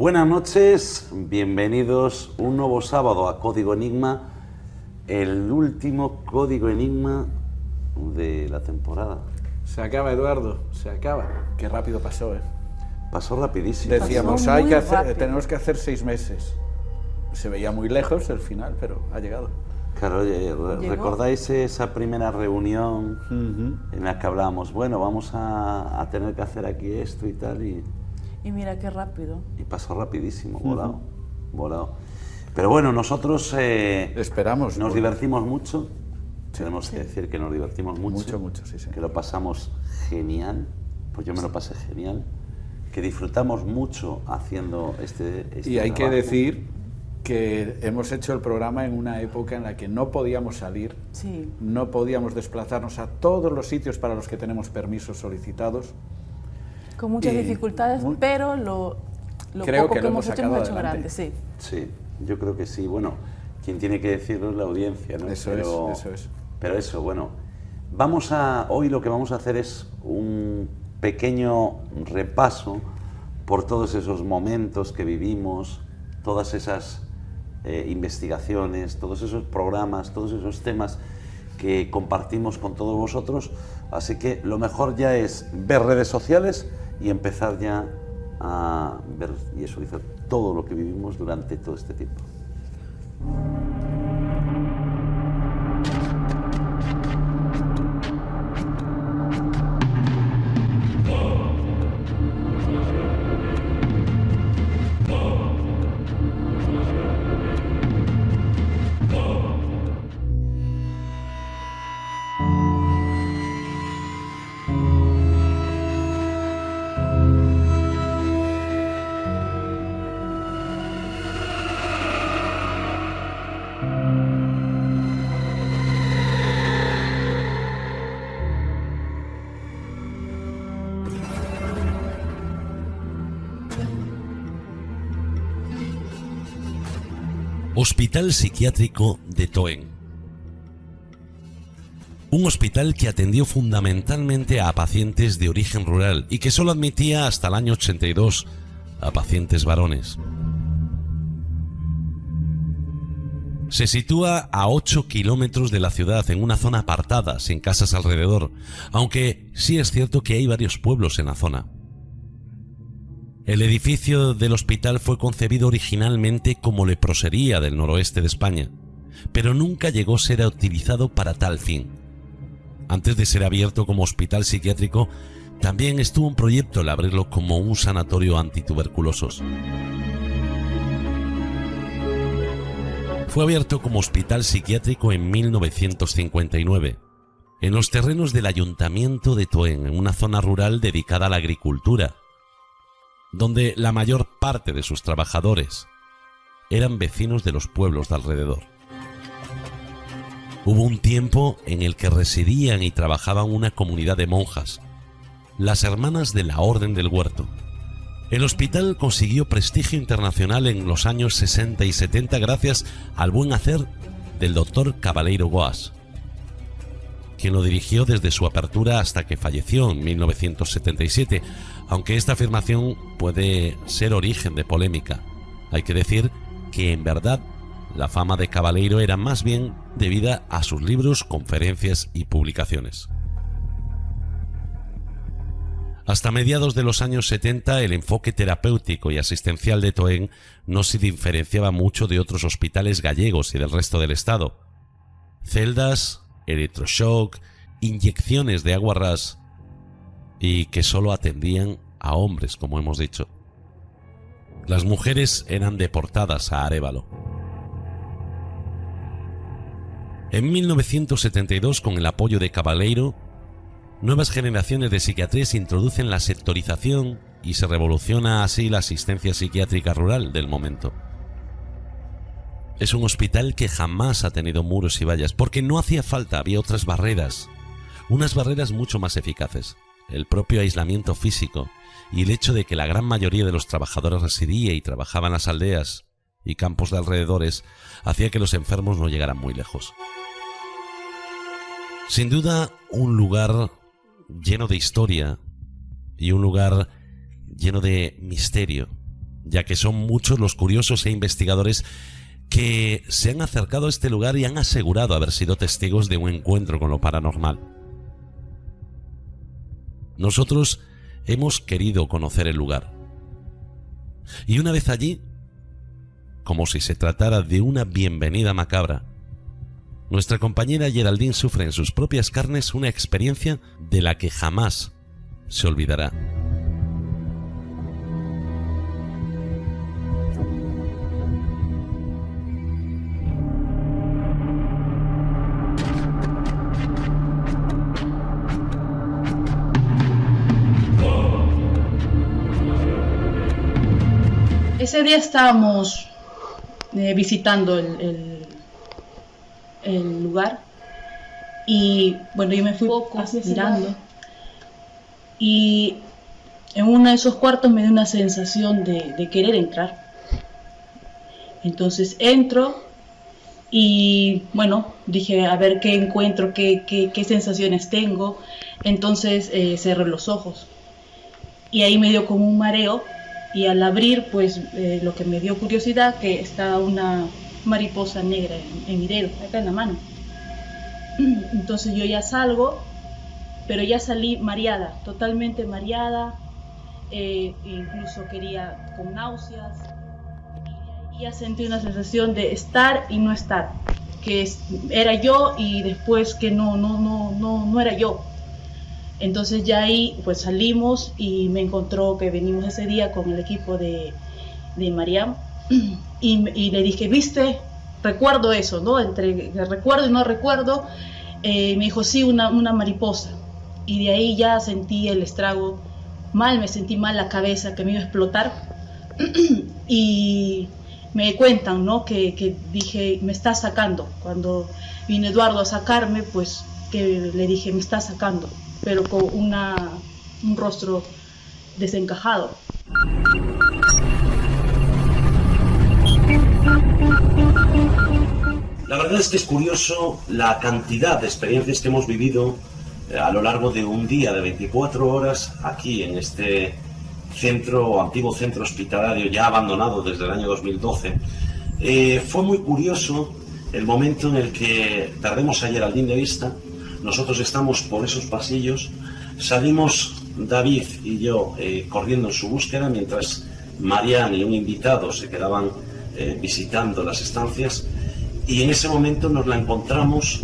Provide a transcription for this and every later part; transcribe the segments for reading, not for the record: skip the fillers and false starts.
Buenas noches, bienvenidos un nuevo sábado a Código Enigma, el último Código Enigma de la temporada. Se acaba, Eduardo, se acaba. Qué rápido pasó, ¿eh? Pasó rapidísimo. Decíamos, tenemos que hacer 6 meses. Se veía muy lejos el final, pero ha llegado. Claro, oye, ¿recordáis esa primera reunión en la que hablábamos? Bueno, vamos a tener que hacer aquí esto y tal, y mira qué rápido. Y pasó rapidísimo, volado, volado. Pero bueno, nosotros esperamos. Nos divertimos mucho. Tenemos que decir que nos divertimos mucho. Mucho, sí. Que lo pasamos genial. Pues yo me lo pasé genial. Que disfrutamos mucho haciendo este y hay trabajo. Que decir que hemos hecho el programa en una época en la que no podíamos salir, no podíamos desplazarnos a todos los sitios para los que tenemos permisos solicitados. Con muchas dificultades, pero lo poco que hemos hecho grande, sí. Sí, yo creo que sí. Bueno, quien tiene que decirlo es la audiencia, ¿no? Eso es. Pero eso, bueno, hoy lo que vamos a hacer es un pequeño repaso por todos esos momentos que vivimos, todas esas investigaciones, todos esos programas, todos esos temas que compartimos con todos vosotros. Así que lo mejor ya es ver redes sociales y empezar ya a ver y visualizar todo lo que vivimos durante todo este tiempo. Hospital Psiquiátrico de Toen. Un hospital que atendió fundamentalmente a pacientes de origen rural y que solo admitía hasta el año 82 a pacientes varones. Se sitúa a 8 kilómetros de la ciudad, en una zona apartada, sin casas alrededor, aunque sí es cierto que hay varios pueblos en la zona. El edificio del hospital fue concebido originalmente como leprosería del noroeste de España, pero nunca llegó a ser utilizado para tal fin. Antes de ser abierto como hospital psiquiátrico, también estuvo un proyecto el abrirlo como un sanatorio antituberculosos. Fue abierto como hospital psiquiátrico en 1959, en los terrenos del ayuntamiento de Toen, en una zona rural dedicada a la agricultura, donde la mayor parte de sus trabajadores eran vecinos de los pueblos de alrededor. Hubo un tiempo en el que residían y trabajaban una comunidad de monjas, las Hermanas de la Orden del Huerto. El hospital consiguió prestigio internacional en los años 60 y 70 gracias al buen hacer del doctor Cabaleiro Goas, quien lo dirigió desde su apertura hasta que falleció en 1977, aunque esta afirmación puede ser origen de polémica. Hay que decir que en verdad la fama de Cabaleiro era más bien debida a sus libros, conferencias y publicaciones. Hasta mediados de los años 70, el enfoque terapéutico y asistencial de Toen no se diferenciaba mucho de otros hospitales gallegos y del resto del estado. Celdas, electroshock, inyecciones de agua ras y que solo atendían a hombres, como hemos dicho. Las mujeres eran deportadas a Arévalo. En 1972, con el apoyo de Cabaleiro, nuevas generaciones de psiquiatría introducen la sectorización y se revoluciona así la asistencia psiquiátrica rural del momento. Es un hospital que jamás ha tenido muros y vallas, porque no hacía falta, había otras barreras, unas barreras mucho más eficaces. El propio aislamiento físico y el hecho de que la gran mayoría de los trabajadores residía y trabajaba en las aldeas y campos de alrededores hacía que los enfermos no llegaran muy lejos. Sin duda, un lugar lleno de historia y un lugar lleno de misterio, ya que son muchos los curiosos e investigadores que se han acercado a este lugar y han asegurado haber sido testigos de un encuentro con lo paranormal. Nosotros hemos querido conocer el lugar. Y una vez allí, como si se tratara de una bienvenida macabra, nuestra compañera Geraldine sufre en sus propias carnes una experiencia de la que jamás se olvidará. Ese día estábamos visitando el lugar y bueno, yo me fui poco mirando y en uno de esos cuartos me dio una sensación de querer entrar. Entonces entro y bueno, dije a ver qué encuentro, qué sensaciones tengo. Entonces cerré los ojos y ahí me dio como un mareo. Y al abrir, pues lo que me dio curiosidad, que estaba una mariposa negra en mi dedo, acá en la mano. Entonces yo ya salgo, pero ya salí mareada, totalmente mareada, incluso quería con náuseas. Y ya sentí una sensación de estar y no estar, que era yo y después que no era yo. Entonces ya ahí pues salimos y me encontró que venimos ese día con el equipo de Mariam y le dije, ¿viste? Recuerdo eso, ¿no? Entre recuerdo y no recuerdo, me dijo, sí, una mariposa. Y de ahí ya sentí el estrago mal, me sentí mal la cabeza, que me iba a explotar. Y me cuentan, ¿no? Que dije, me está sacando. Cuando vino Eduardo a sacarme, pues que le dije, me está sacando, pero con un rostro desencajado. La verdad es que es curioso la cantidad de experiencias que hemos vivido a lo largo de un día de 24 horas aquí en este centro, antiguo centro hospitalario ya abandonado desde el año 2012. Fue muy curioso el momento en el que perdemos a Geraldine de vista. Nosotros estamos por esos pasillos, salimos David y yo corriendo en su búsqueda, mientras Marian y un invitado se quedaban visitando las estancias, y en ese momento nos la encontramos,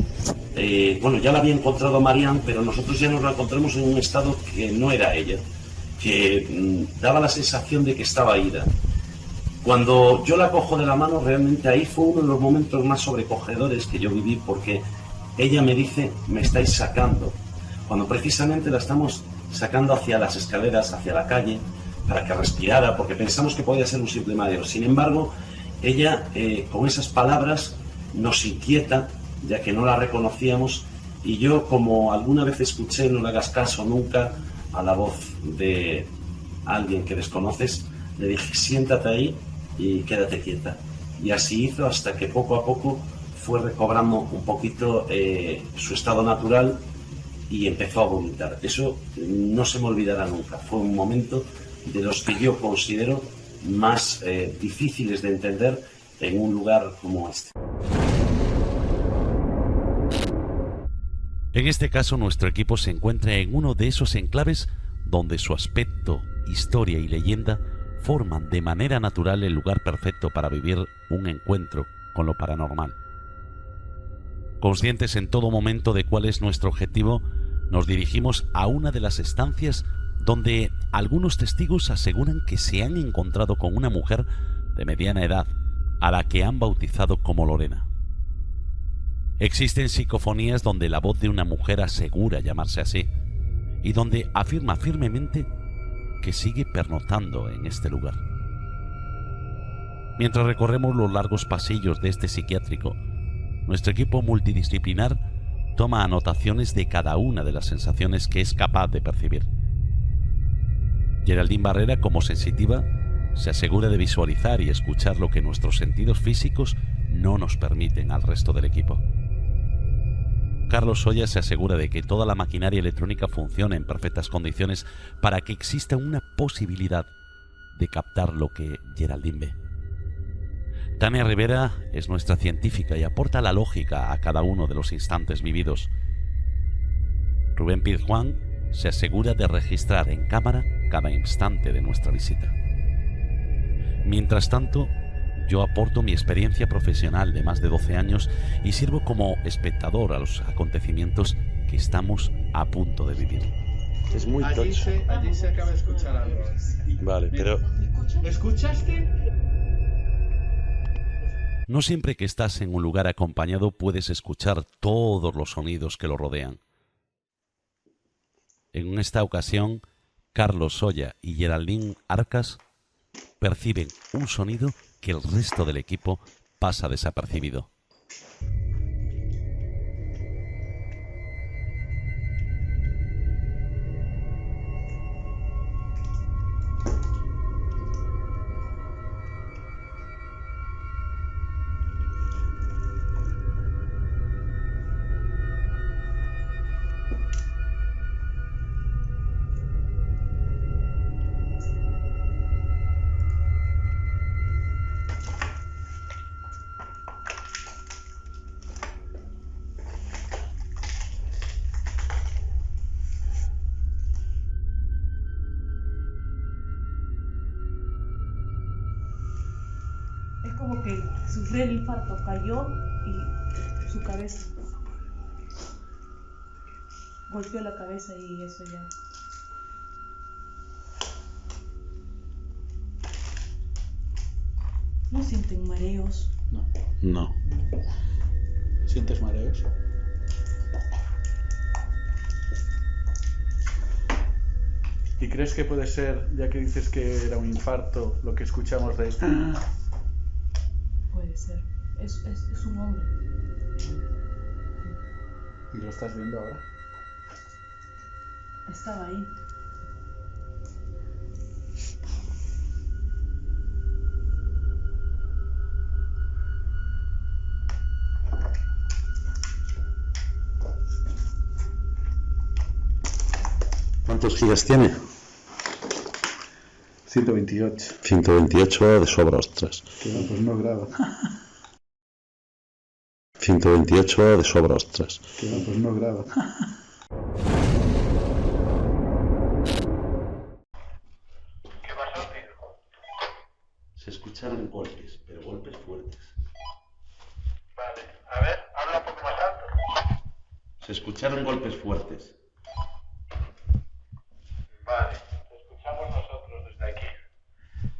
bueno, ya la había encontrado Marian, pero nosotros ya nos la encontramos en un estado que no era ella, que daba la sensación de que estaba ida. Cuando yo la cojo de la mano, realmente ahí fue uno de los momentos más sobrecogedores que yo viví, porque ella me dice, me estáis sacando, cuando precisamente la estamos sacando hacia las escaleras, hacia la calle, para que respirara, porque pensamos que podía ser un simple mareo. Sin embargo, ella con esas palabras nos inquieta, ya que no la reconocíamos, y yo, como alguna vez escuché, no le hagas caso nunca a la voz de alguien que desconoces, le dije, siéntate ahí y quédate quieta. Y así hizo hasta que poco a poco fue recobrando un poquito su estado natural y empezó a vomitar. Eso no se me olvidará nunca. Fue un momento de los que yo considero más difíciles de entender en un lugar como este. En este caso, nuestro equipo se encuentra en uno de esos enclaves donde su aspecto, historia y leyenda forman de manera natural el lugar perfecto para vivir un encuentro con lo paranormal. Conscientes en todo momento de cuál es nuestro objetivo, nos dirigimos a una de las estancias donde algunos testigos aseguran que se han encontrado con una mujer de mediana edad, a la que han bautizado como Lorena. Existen psicofonías donde la voz de una mujer asegura llamarse así, y donde afirma firmemente que sigue pernoctando en este lugar. Mientras recorremos los largos pasillos de este psiquiátrico, nuestro equipo multidisciplinar toma anotaciones de cada una de las sensaciones que es capaz de percibir. Geraldine Barrera, como sensitiva, se asegura de visualizar y escuchar lo que nuestros sentidos físicos no nos permiten al resto del equipo. Carlos Soya se asegura de que toda la maquinaria electrónica funcione en perfectas condiciones para que exista una posibilidad de captar lo que Geraldine ve. Tania Rivera es nuestra científica y aporta la lógica a cada uno de los instantes vividos. Rubén Pizjuán se asegura de registrar en cámara cada instante de nuestra visita. Mientras tanto, yo aporto mi experiencia profesional de más de 12 años y sirvo como espectador a los acontecimientos que estamos a punto de vivir. Es muy tocho. Allí se acaba de escuchar algo. Vale, pero... ¿Escuchaste? No siempre que estás en un lugar acompañado puedes escuchar todos los sonidos que lo rodean. En esta ocasión, Carlos Soya y Geraldine Arcas perciben un sonido que el resto del equipo pasa desapercibido. Es como que sufrió el infarto, cayó y su cabeza golpeó la cabeza y eso ya. ¿No sienten mareos? No. No. ¿Sientes mareos? ¿Y crees que puede ser, ya que dices que era un infarto, lo que escuchamos de... Puede ser. Es un hombre. ¿Y lo estás viendo ahora? Estaba ahí. ¿Cuántos gigas tiene? 128. 128 de sobra, ostras. Que no, pues no graba. 128 de sobra, ostras. Que no, pues no graba. ¿Qué pasó, tío? Se escucharon golpes, pero golpes fuertes. Vale, a ver, habla un poco más alto. Se escucharon golpes fuertes. Vale, te escuchamos nosotros desde aquí.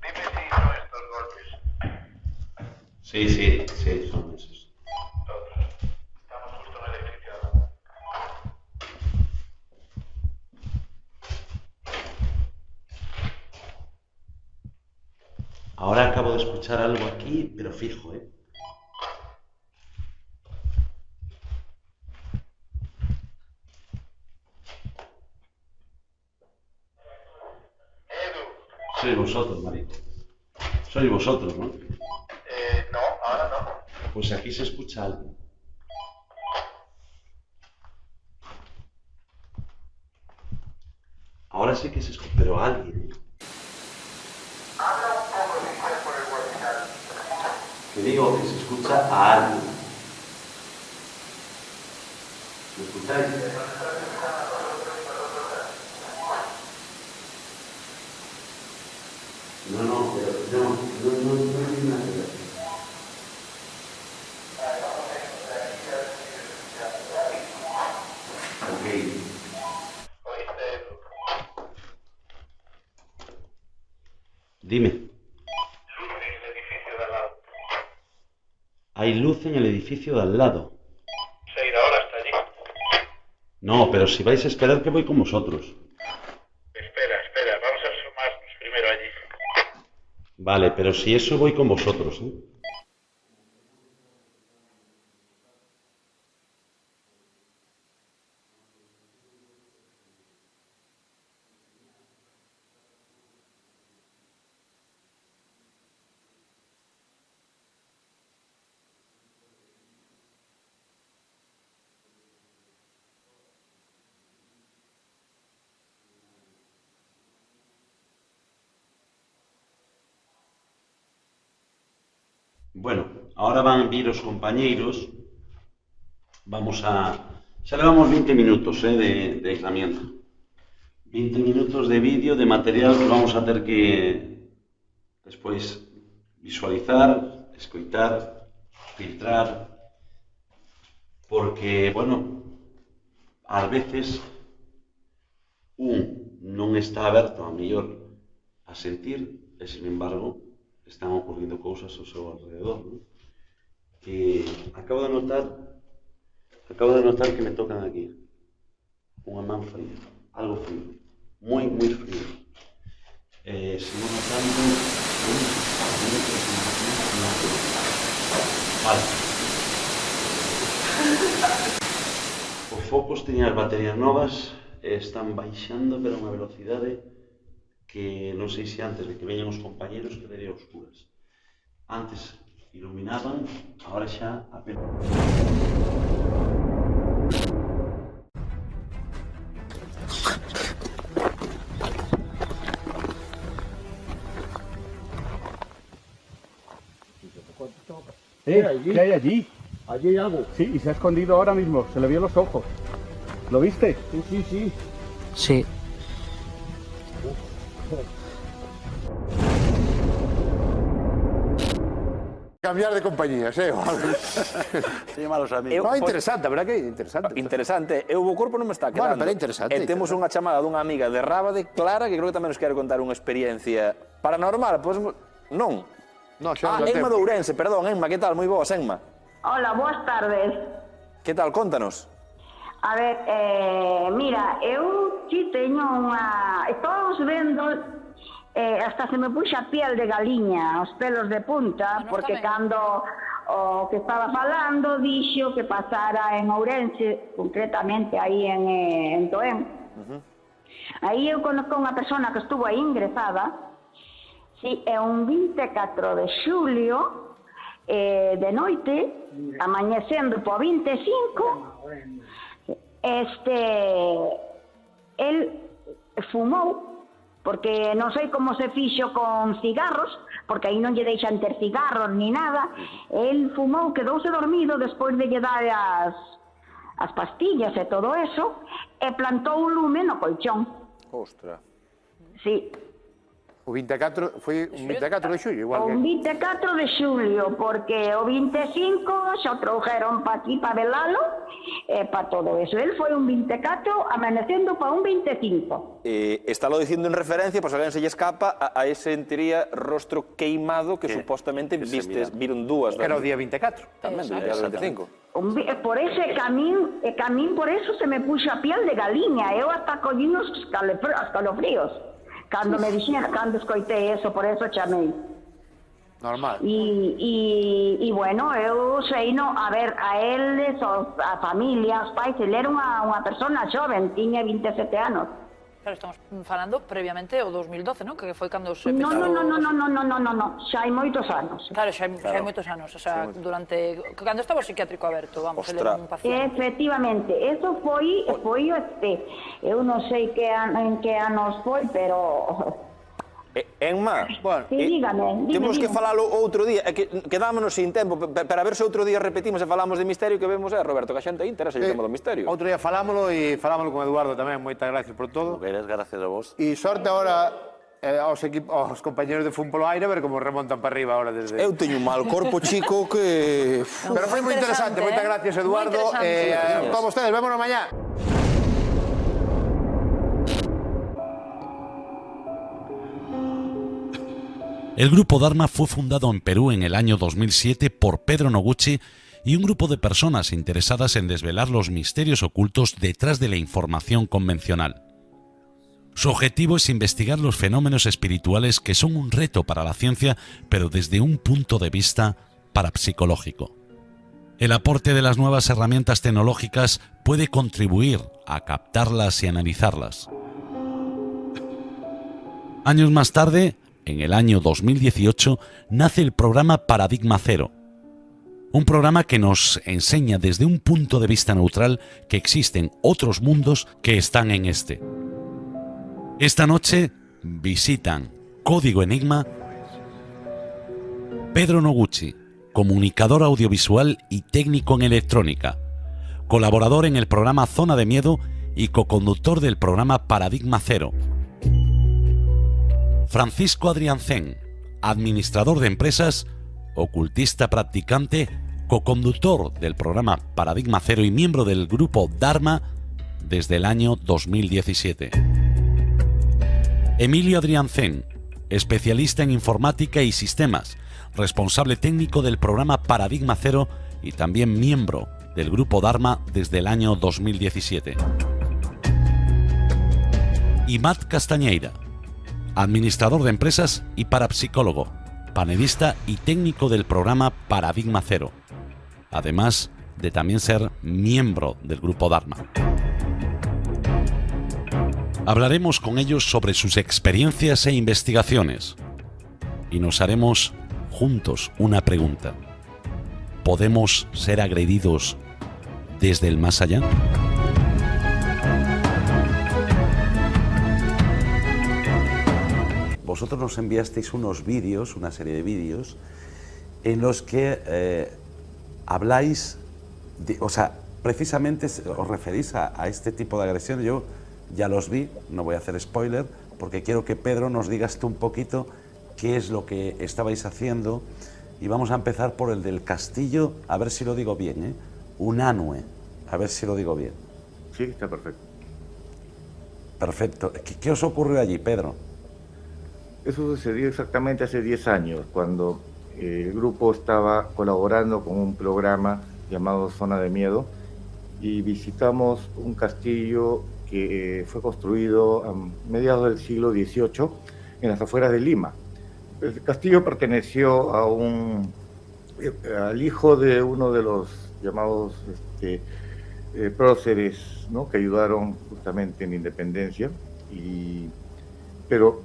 Dime si son estos golpes. Sí, son esos. Todos. Estamos justo en el edificio de al lado. Ahora acabo de escuchar algo aquí, pero fijo, ¿eh? Sois vosotros, marico. Sois vosotros, ¿no? No, ahora no. Pues aquí se escucha algo. Ahora sí que se escucha, pero alguien. Habla un poco si quieres por el webcam. Que digo que se escucha a alguien. ¿Lo escucháis? No, pero no hay nada que ver. Ok. ¿Oíste, Edu? Dime. Luz en el edificio de al lado. Hay luz en el edificio de al lado. Se irá ahora hasta allí. No, pero si vais a esperar que voy con vosotros. Espera, vamos a asomarnos primero allí. Vale, pero si eso voy con vosotros, ¿eh? Bueno, ahora van vir os compañeiros. Vamos a... Xa levamos 20 minutos de aislamiento. 20 minutos de vídeo, de material que vamos a ter que despois visualizar, escoitar, filtrar, porque, bueno, ás veces non está aberto a mellor a sentir, e, sin embargo, están ocurrindo cousas ao seu alrededor, non? E acabo de notar que me tocan aquí unha man fría, algo frío, moi, moi frío. Sigo notando vale. Os focos teñen as baterías novas e están baixando pero a unha velocidade que non sei se antes de que veñan os compañeros quedaría oscuras. Antes iluminaban, agora xa apenas. ¿Qué hay allí? Allí hay algo. Sí, y se ha escondido ahora mismo, se le vio los ojos. ¿Lo viste? Sí, sí, sí. Sí. Cambiar de compañías, Se malos amigos. No, interesante, a verdad que interesante. Interesante. Eu o corpo non me está quedando. Bueno, pero interesante. E temos unha chamada dunha amiga de Rábade, Clara, que creo que tamén nos quere contar unha experiencia paranormal. Pois non. No, xa Enma de Ourense, perdón, Enma, que tal? Moi boas, Enma. Hola, boas tardes. Que tal? Contanos. A ver, mira, eu si teño unha... Estou vendo, hasta se me puxa a piel de galiña, os pelos de punta, porque cando o que estaba falando dixo que pasara en Ourense, concretamente aí en Toén. Aí eu conozco unha persona que estuvo aí ingresada. Sí, é un 24 de xulio, de noite, amañecendo po 25, el fumou, porque non sei como se fixo con cigarros, porque aí non lle deixan ter cigarros ni nada, el fumou, quedouse dormido despois de lle dar as pastillas e todo eso, e plantou un lume no colchón. Ostra. Sí. O 24, foi un 24 de xullo, igual que... O 24 de xulio, porque o 25 xa trouxeron pa aquí, pa velalo, e pa todo eso. El foi un 24, amanecendo pa un 25. Estálo dicindo en referencia, pois alguén se lle escapa a ese, en teoría, rostro queimado que supostamente viron dúas. Era o día 24. Tamén, do día 25. Por ese camín, por eso se me puxo a piel de galiña. Eu hasta collín os calofríos. Cando me dixeron, cando escoitei eso, por eso chamei. Normal. E bueno, eu sei, a ver, a eles, a familia, os pais, ele era unha persona xoven, tiña 27 anos. Claro, estamos falando previamente o 2012, non? Que foi cando se No, xa hai moitos anos. Claro, xa hai moitos anos, o sea, durante... Cando estaba o psiquiátrico aberto, vamos, ele era un paciente. Efectivamente, eso foi eu non sei en que anos foi, pero... Enma, sí, dígame. Temos que falalo outro día, é que quedámonos sin tempo, para ver se outro día repetimos e falamos de misterio que vemos, Roberto, que a xente interesa o tema do misterio. Outro día falámolo e falámolo con Eduardo tamén, moitas gracias por todo. Gracias a vos. E sorte agora aos compañeros de Fútbol Aire, ver como remontan para arriba ahora desde... Eu teño un mal corpo chico que... Pero foi moi interesante, moitas gracias, Eduardo. Todos ustedes, vémonos mañá. El grupo Dharma fue fundado en Perú en el año 2007 por Pedro Noguchi y un grupo de personas interesadas en desvelar los misterios ocultos detrás de la información convencional. Su objetivo es investigar los fenómenos espirituales que son un reto para la ciencia, pero desde un punto de vista parapsicológico. El aporte de las nuevas herramientas tecnológicas puede contribuir a captarlas y analizarlas. Años más tarde, en el año 2018, nace el programa Paradigma Cero, un programa que nos enseña desde un punto de vista neutral que existen otros mundos que están en este. Esta noche visitan Código Enigma Pedro Noguchi, comunicador audiovisual y técnico en electrónica, colaborador en el programa Zona de Miedo y coconductor del programa Paradigma Cero. Francisco Adriancén, administrador de empresas, ocultista practicante, coconductor del programa Paradigma Cero y miembro del grupo Dharma desde el año 2017. Emilio Adriancén, especialista en informática y sistemas, responsable técnico del programa Paradigma Cero y también miembro del grupo Dharma desde el año 2017. Y Matt Castañeira, administrador de empresas y parapsicólogo, panelista y técnico del programa Paradigma Cero, además de también ser miembro del grupo Dharma. Hablaremos con ellos sobre sus experiencias e investigaciones y nos haremos juntos una pregunta. ¿Podemos ser agredidos desde el más allá? Vosotros nos enviasteis unos vídeos, una serie de vídeos, en los que habláis, precisamente os referís a este tipo de agresión. Yo ya los vi, no voy a hacer spoiler, porque quiero que Pedro nos digas tú un poquito qué es lo que estabais haciendo. Y vamos a empezar por el del castillo, a ver si lo digo bien, Unanue, a ver si lo digo bien. Sí, está perfecto. Perfecto. ¿Qué os ocurrió allí, Pedro? Eso sucedió exactamente hace 10 años, cuando el grupo estaba colaborando con un programa llamado Zona de Miedo y visitamos un castillo que fue construido a mediados del siglo XVIII en las afueras de Lima. El castillo perteneció al hijo de uno de los llamados próceres, ¿no?, que ayudaron justamente en la independencia, pero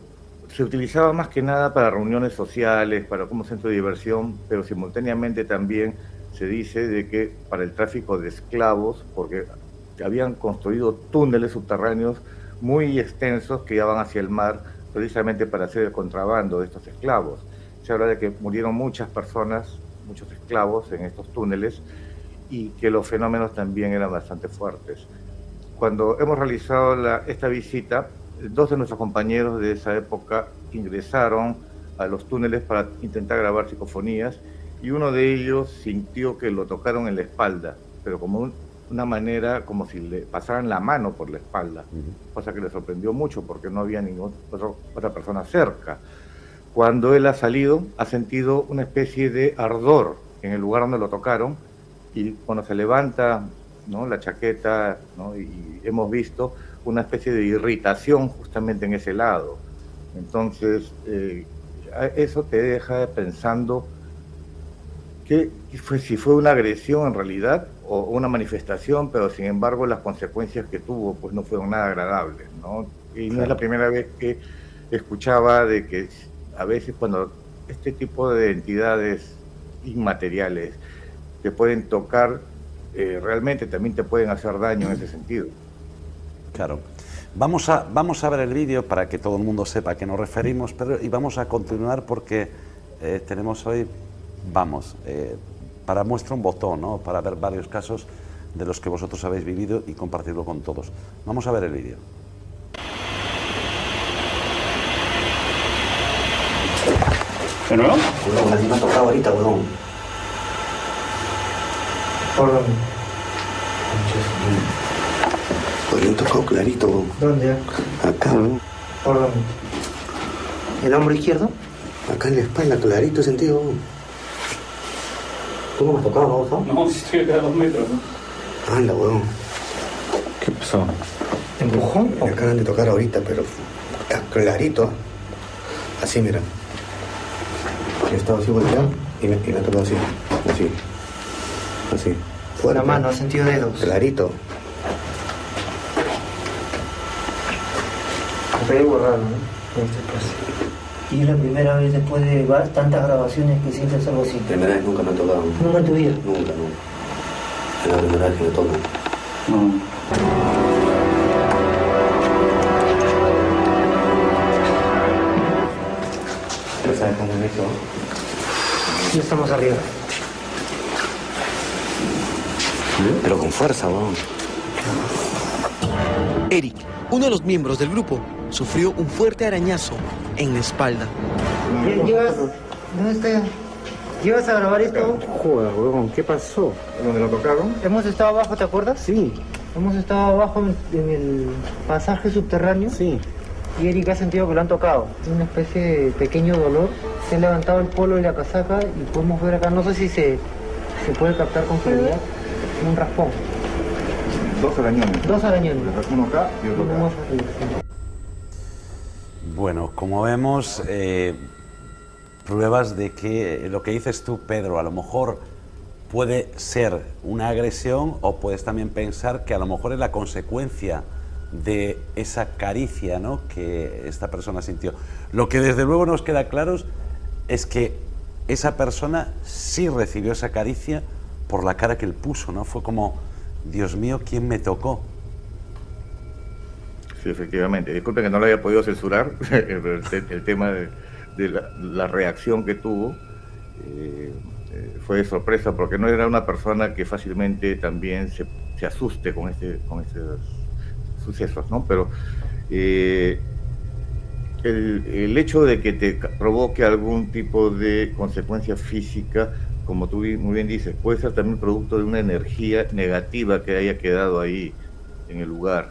se utilizaba más que nada para reuniones sociales, como centro de diversión, pero simultáneamente también se dice de que para el tráfico de esclavos, porque habían construido túneles subterráneos muy extensos que iban hacia el mar, precisamente para hacer el contrabando de estos esclavos. Se habla de que murieron muchas personas, muchos esclavos en estos túneles, y que los fenómenos también eran bastante fuertes. Cuando hemos realizado esta visita, 2 de nuestros compañeros de esa época ingresaron a los túneles para intentar grabar psicofonías, y uno de ellos sintió que lo tocaron en la espalda, pero como una manera como si le pasaran la mano por la espalda, cosa que le sorprendió mucho porque no había ninguna otra persona cerca. Cuando él ha salido, ha sentido una especie de ardor en el lugar donde lo tocaron, y cuando se levanta, ¿no?, la chaqueta, ¿no?, y hemos visto una especie de irritación justamente en ese lado. Entonces, eso te deja pensando si fue una agresión en realidad o una manifestación, pero sin embargo las consecuencias que tuvo pues no fueron nada agradables, ¿no? Y no es la primera vez que escuchaba de que a veces cuando este tipo de entidades inmateriales te pueden tocar, realmente también te pueden hacer daño en ese sentido. Claro. Vamos a ver el vídeo para que todo el mundo sepa a qué nos referimos, Pedro, y vamos a continuar porque tenemos hoy, para muestra un botón, ¿no?, para ver varios casos de los que vosotros habéis vivido y compartirlo con todos. Vamos a ver el vídeo. ¿De nuevo? Huevón, así me ha tocado ahorita, huevón. ¿Por dónde? Pues yo he tocado clarito, huevón. ¿Dónde? Acá, huevón. ¿Por dónde? ¿El hombro izquierdo? Acá en la espalda, clarito sentido, huevón. ¿Tú no me has tocado, huevón? No, si estoy acá a 2 metros, ¿no? Anda, huevón. ¿Qué pasó? ¿Te empujó? Me acaban de tocar ahorita, pero está clarito. Así, mira. He estado así volteado y me ha tocado así. Así. Fuerte. La mano, ¿has sentido dedos? Clarito. Me pegué borrado, ¿no? En este caso. Y es la primera vez después de tantas grabaciones que sientes algo así. Primera vez nunca me ha tocado. ¿Nunca en tu vida? Nunca. Es la primera vez que me toca. No. ¿Pero sabes cómo es esto? Ya estamos arriba. Pero con fuerza, vamos. Eric, uno de los miembros del grupo, sufrió un fuerte arañazo en la espalda. ¿Dónde está? ¿Llevas a grabar esto? Joder, huevón, ¿qué pasó? ¿Dónde lo tocaron? Hemos estado abajo, ¿te acuerdas? Sí. Hemos estado abajo en el pasaje subterráneo. Sí. Y Eric ha sentido que lo han tocado. Tiene una especie de pequeño dolor. Se ha levantado el polo y la casaca y podemos ver acá, no sé si se puede captar con claridad, un raspón. 2 arañones. 2 arañones. Uno acá y otro acá. Bueno, como vemos, pruebas de que lo que dices tú, Pedro, a lo mejor puede ser una agresión o puedes también pensar que a lo mejor es la consecuencia de esa caricia, ¿no?, que esta persona sintió. Lo que desde luego nos queda claro es que esa persona sí recibió esa caricia por la cara que él puso, ¿no? Fue como, Dios mío, ¿quién me tocó? Sí, efectivamente. Disculpen que no lo haya podido censurar, el tema de la reacción que tuvo fue de sorpresa, porque no era una persona que fácilmente también se asuste con estos sucesos, ¿no? Pero el hecho de que te provoque algún tipo de consecuencia física, como tú muy bien dices, puede ser también producto de una energía negativa que haya quedado ahí en el lugar.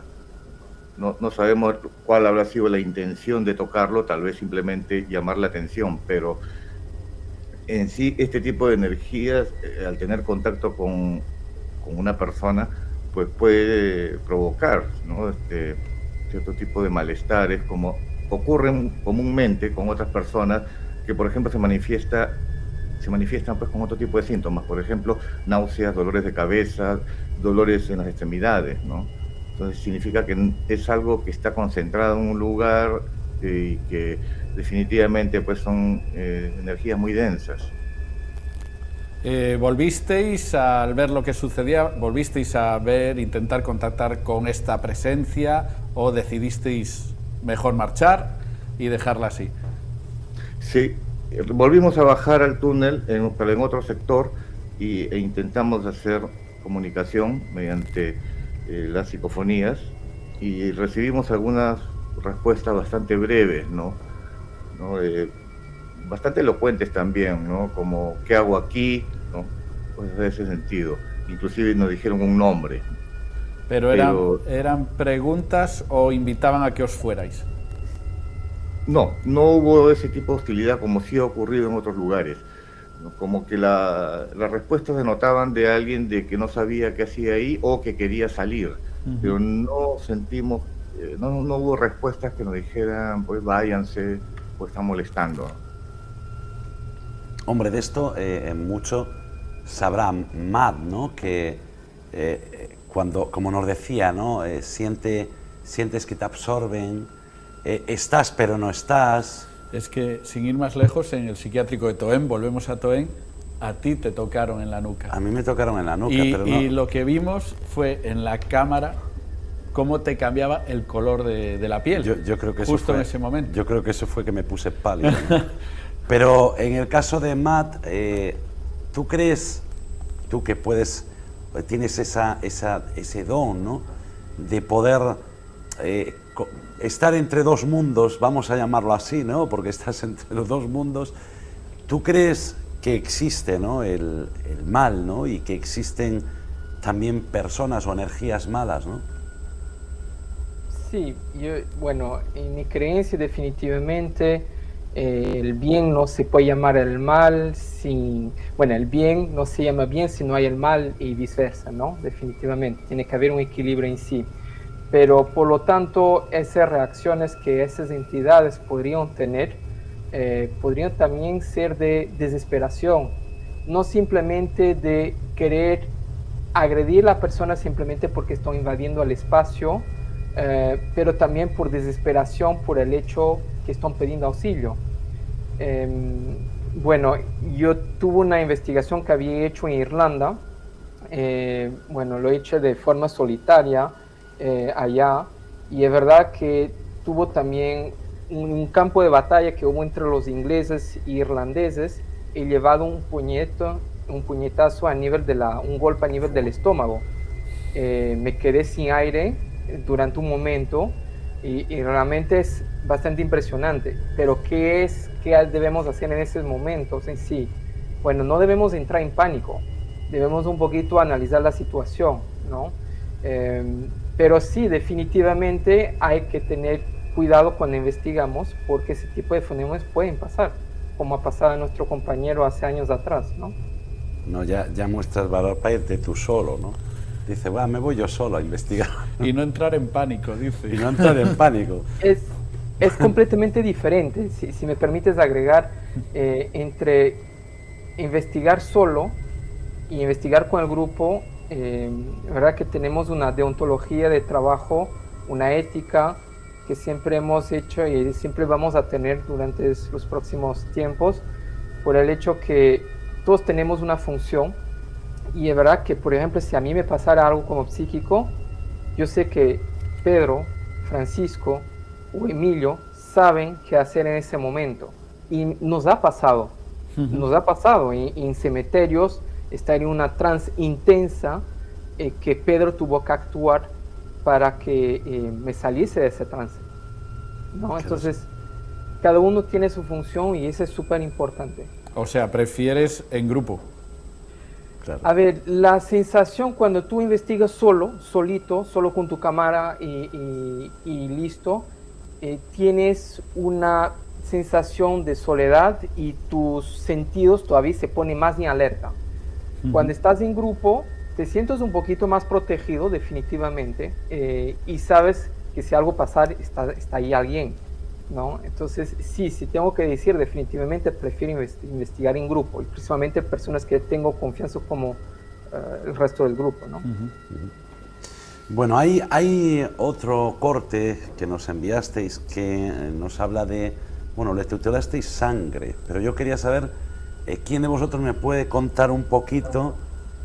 No sabemos cuál habrá sido la intención de tocarlo, tal vez simplemente llamar la atención, pero en sí este tipo de energías, al tener contacto con una persona, pues puede provocar, ¿no?, cierto tipo de malestares, como ocurren comúnmente con otras personas que, por ejemplo, se manifiestan pues con otro tipo de síntomas, por ejemplo, náuseas, dolores de cabeza, dolores en las extremidades, ¿no? Entonces significa que es algo que está concentrado en un lugar y que definitivamente pues son energías muy densas. ¿Volvisteis al ver lo que sucedía, volvisteis a intentar contactar con esta presencia o decidisteis mejor marchar y dejarla así? Sí, volvimos a bajar al túnel, pero en otro sector, e intentamos hacer comunicación mediante las psicofonías y recibimos algunas respuestas bastante breves, ¿no? Bastante elocuentes también, ¿no? Como ¿qué hago aquí?, ¿no? Pues de ese sentido. Inclusive nos dijeron un nombre. ¿Pero eran preguntas o invitaban a que os fuerais? No hubo ese tipo de hostilidad como sí ha ocurrido en otros lugares, ¿no? Como que las respuestas denotaban de alguien de que no sabía qué hacía ahí o que quería salir, pero no sentimos, no hubo respuestas que nos dijeran, pues váyanse, pues están molestando. Hombre, de esto mucho sabrá Matt, ¿no?, que cuando, como nos decía, ¿no?, sientes que te absorben, estás pero no estás. Es que, sin ir más lejos, en el psiquiátrico de Toen, volvemos a Toen, a ti te tocaron en la nuca. A mí me tocaron en la nuca, pero no. Y lo que vimos fue en la cámara cómo te cambiaba el color de la piel. Yo creo que justo en ese momento. Yo creo que eso fue que me puse pálido, ¿no? Pero en el caso de Matt, ¿tú crees, tú que tienes ese don, ¿no?, de poder estar entre dos mundos, vamos a llamarlo así, ¿no?, porque estás entre los dos mundos? ¿Tú crees que existe, ¿no?, el mal, ¿no?, y que existen también personas o energías malas, ¿no? Sí, bueno, en mi creencia definitivamente el bien no se puede llamar el mal el bien no se llama bien si no hay el mal y viceversa, ¿no? Definitivamente, tiene que haber un equilibrio en sí. Pero por lo tanto, esas reacciones que esas entidades podrían tener, podrían también ser de desesperación, no simplemente de querer agredir a la persona simplemente porque están invadiendo el espacio, pero también por desesperación por el hecho que están pidiendo auxilio. Bueno, yo tuve una investigación que había hecho en Irlanda, lo he hecho de forma solitaria allá, y es verdad que tuvo también un campo de batalla que hubo entre los ingleses e irlandeses. He llevado un puñete un puñetazo a nivel un golpe a nivel del estómago. Me quedé sin aire durante un momento y realmente es bastante impresionante. Pero ¿qué debemos hacer en esos momentos en sí? Bueno, no debemos entrar en pánico, debemos un poquito analizar la situación, ¿no? Pero sí, definitivamente hay que tener cuidado cuando investigamos, porque ese tipo de fenómenos pueden pasar, como ha pasado a nuestro compañero hace años atrás, ¿no? No, ya muestras valor para irte tú solo, ¿no? Dice, bueno, me voy yo solo a investigar. Y no entrar en pánico, dice. Y no entrar en pánico. Es completamente diferente, si me permites agregar, entre investigar solo y investigar con el grupo. Verdad que tenemos una deontología de trabajo, una ética que siempre hemos hecho y siempre vamos a tener durante los próximos tiempos, por el hecho que todos tenemos una función. Y es verdad que, por ejemplo, si a mí me pasara algo como psíquico, yo sé que Pedro, Francisco o Emilio saben qué hacer en ese momento. Y nos ha pasado, en cementerios, estar en una trance intensa, que Pedro tuvo que actuar para que me saliese de ese trance, ¿no? Entonces, cada uno tiene su función y eso es súper importante. O sea, prefieres en grupo. Claro. A ver, la sensación cuando tú investigas solito, solo con tu cámara y listo, tienes una sensación de soledad y tus sentidos todavía se ponen más en alerta. Cuando estás en grupo, te sientes un poquito más protegido, definitivamente, y sabes que si algo pasa, está ahí alguien, ¿no? Entonces, sí, tengo que decir, definitivamente prefiero investigar en grupo, y principalmente personas que tengo confianza como el resto del grupo, ¿no? Bueno, hay otro corte que nos enviasteis que nos habla de, bueno, le titulasteis sangre, pero yo quería saber quién de vosotros me puede contar un poquito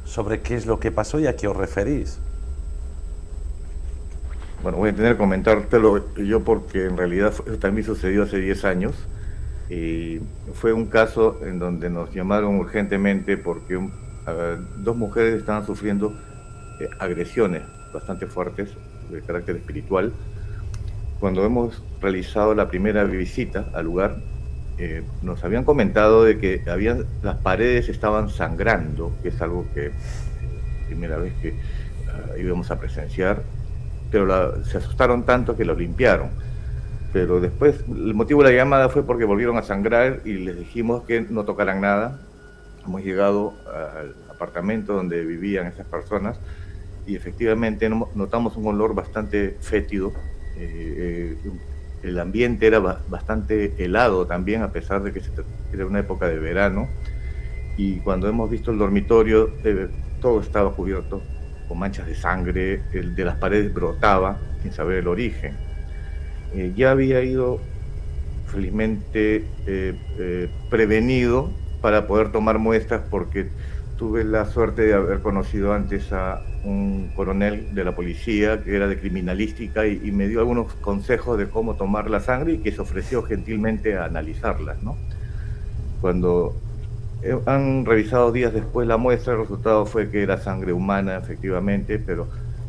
sobre qué es lo que pasó y a qué os referís. Bueno, voy a tener que comentártelo yo porque en realidad también sucedió hace 10 años y fue un caso en donde nos llamaron urgentemente porque dos mujeres estaban sufriendo agresiones bastante fuertes de carácter espiritual. Cuando hemos realizado la primera visita al lugar, nos habían comentado de que las paredes estaban sangrando, que es algo que primera vez que íbamos a presenciar, pero se asustaron tanto que lo limpiaron. Pero después, el motivo de la llamada fue porque volvieron a sangrar y les dijimos que no tocaran nada. Hemos llegado al apartamento donde vivían esas personas y efectivamente notamos un olor bastante fétido. El ambiente era bastante helado también, a pesar de que era una época de verano. Y cuando hemos visto el dormitorio, todo estaba cubierto con manchas de sangre, de las paredes brotaba, sin saber el origen. Ya había ido, felizmente, prevenido para poder tomar muestras, porque tuve la suerte de haber conocido antes a un coronel de la policía que era de criminalística y me dio algunos consejos de cómo tomar la sangre y que se ofreció gentilmente a analizarlas, ¿no? Cuando han revisado días después la muestra, el resultado fue que era sangre humana, efectivamente, pero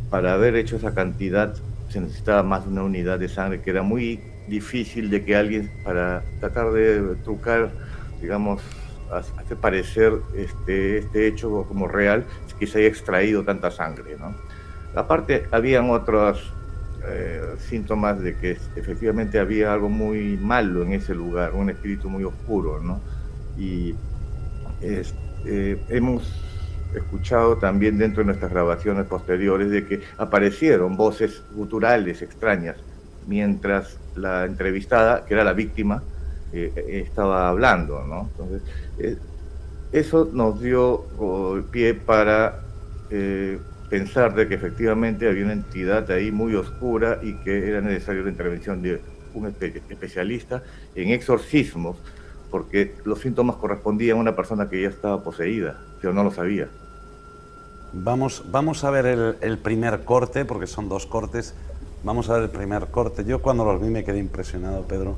para haber hecho esa cantidad se necesitaba más de una unidad de sangre, que era muy difícil de que alguien, para tratar de trucar, digamos, hacer parecer este hecho como real, que se haya extraído tanta sangre, ¿no? Aparte, habían otros síntomas de que efectivamente había algo muy malo en ese lugar, un espíritu muy oscuro, ¿no? Y hemos escuchado también dentro de nuestras grabaciones posteriores de que aparecieron voces guturales extrañas mientras la entrevistada, que era la víctima, estaba hablando, ¿no? Entonces, eso nos dio pie para pensar de que efectivamente había una entidad ahí muy oscura y que era necesaria la intervención de un especialista en exorcismos, porque los síntomas correspondían a una persona que ya estaba poseída, pero no lo sabía. Vamos a ver el primer corte, porque son dos cortes. Vamos a ver el primer corte. Yo cuando los vi me quedé impresionado, Pedro,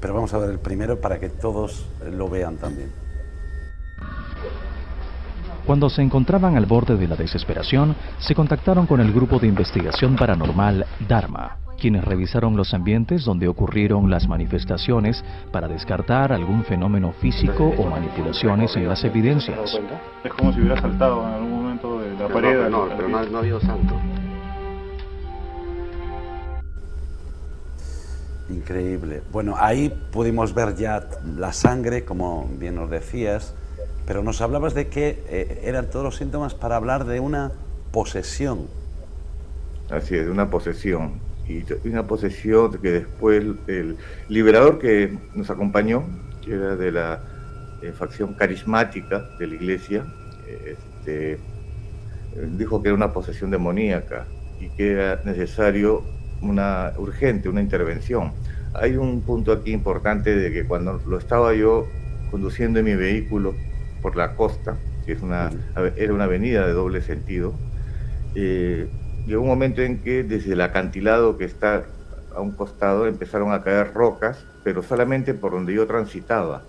pero vamos a ver el primero para que todos lo vean también. Cuando se encontraban al borde de la desesperación, se contactaron con el grupo de investigación paranormal Dharma, quienes revisaron los ambientes donde ocurrieron las manifestaciones para descartar algún fenómeno físico o manipulaciones en las evidencias. Es como si hubiera saltado en algún momento de la pared. Pero no ha habido salto. Increíble. Bueno, ahí pudimos ver ya la sangre, como bien nos decías, pero nos hablabas de que eran todos los síntomas para hablar de una posesión. Así es, de una posesión. Y una posesión que después el liberador que nos acompañó, que era de la facción carismática de la iglesia, dijo que era una posesión demoníaca y que era necesario una intervención. Hay un punto aquí importante de que cuando lo estaba yo conduciendo en mi vehículo por la costa, que era una avenida de doble sentido, llegó un momento en que desde el acantilado que está a un costado empezaron a caer rocas, pero solamente por donde yo transitaba.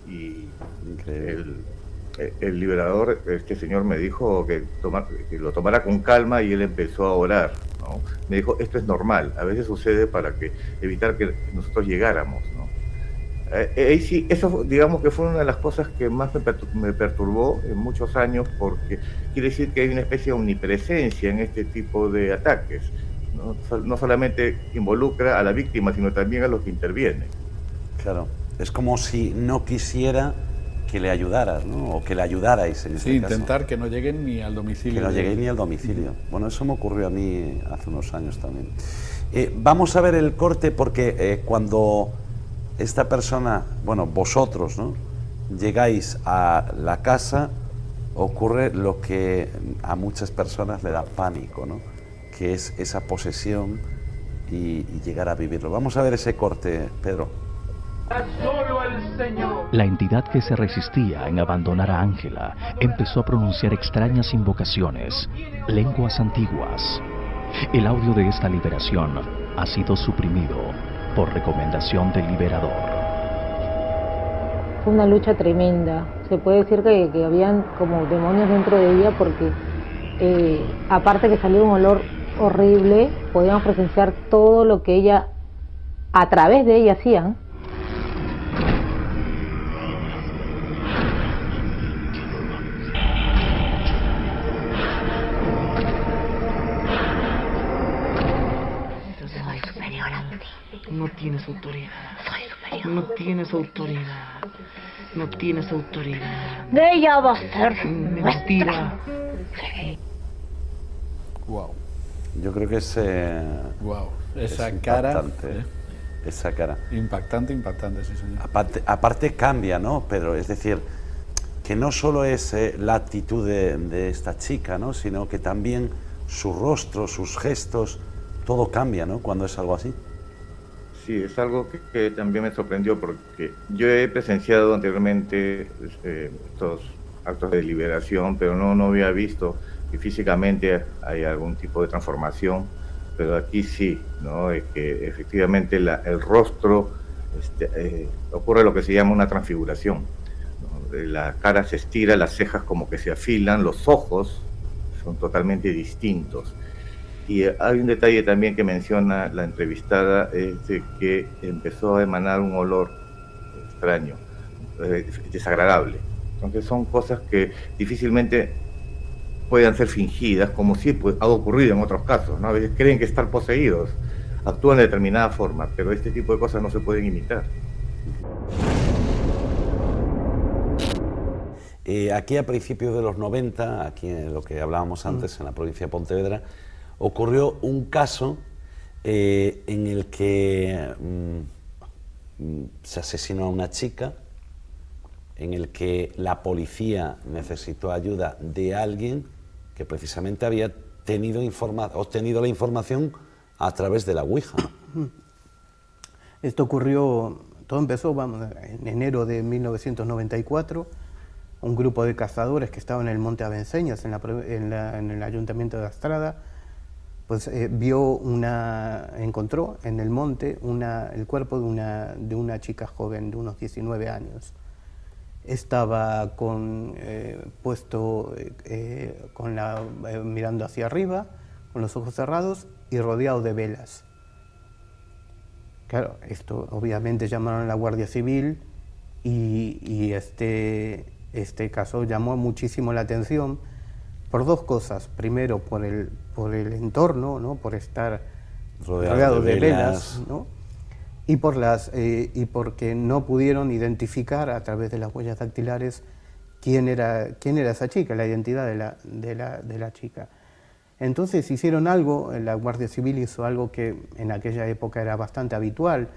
Y el liberador, este señor, me dijo que lo tomara con calma y él empezó a orar, ¿no? Me dijo, esto es normal, a veces sucede para evitar que nosotros llegáramos, ¿no? Sí, eso digamos que fue una de las cosas que más me perturbó en muchos años, porque quiere decir que hay una especie de omnipresencia en este tipo de ataques, ¿no? No solamente involucra a la víctima, sino también a los que intervienen. Claro, es como si no quisiera que le ayudaras, ¿no? O que le ayudarais en este caso. Intentar que no lleguen ni al domicilio. Que no lleguéis ni al domicilio. Bueno, eso me ocurrió a mí hace unos años también. Vamos a ver el corte porque cuando esta persona, bueno, vosotros, ¿no?, llegáis a la casa, ocurre lo que a muchas personas le da pánico, ¿no?, que es esa posesión y llegar a vivirlo. Vamos a ver ese corte, Pedro. Solo el Señor. La entidad que se resistía en abandonar a Ángela empezó a pronunciar extrañas invocaciones, lenguas antiguas. El audio de esta liberación ha sido suprimido por recomendación del liberador. Fue una lucha tremenda. Se puede decir que habían como demonios dentro de ella porque aparte que salió un olor horrible, podíamos presenciar todo lo que ella, a través de ella, hacían. No tienes autoridad. Soy superior. No tienes autoridad. No tienes autoridad. De ella va a ser mentira. Wow. Yo creo que es wow. Esa es cara. Impactante, esa cara. Impactante, sí, señor. Aparte cambia, ¿no? Pero es decir, que no solo es la actitud de esta chica, ¿no?, sino que también su rostro, sus gestos, todo cambia, ¿no?, cuando es algo así. Sí, es algo que también me sorprendió porque yo he presenciado anteriormente estos actos de liberación, pero no había visto que físicamente hay algún tipo de transformación, pero aquí sí, ¿no? Es que efectivamente el rostro ocurre lo que se llama una transfiguración, ¿no? La cara se estira, las cejas como que se afilan, los ojos son totalmente distintos. Y hay un detalle también que menciona la entrevistada, es de que empezó a emanar un olor extraño, desagradable. Entonces son cosas que difícilmente puedan ser fingidas, como sí ha ocurrido en otros casos, ¿no? A veces creen que están poseídos, actúan de determinada forma, pero este tipo de cosas no se pueden imitar. Aquí a principios de los 90, aquí en lo que hablábamos antes, en la provincia de Pontevedra, ocurrió un caso en el que se asesinó a una chica, en el que la policía necesitó ayuda de alguien que precisamente había obtenido la información a través de la Ouija. Esto ocurrió, todo empezó en enero de 1994, un grupo de cazadores que estaban en el Monte Avenceñas, en el Ayuntamiento de Astrada, pues encontró en el monte el cuerpo de una chica joven de unos 19 años. estaba puesto mirando hacia arriba, con los ojos cerrados y rodeado de velas. Claro, esto obviamente llamaron a la Guardia Civil y este caso llamó muchísimo la atención por dos cosas. Primero, por el entorno, ¿no? Por estar rodeado de velas, ¿no? Y porque no pudieron identificar a través de las huellas dactilares quién era esa chica, la identidad de la chica. Entonces hicieron algo, la Guardia Civil hizo algo que en aquella época era bastante habitual.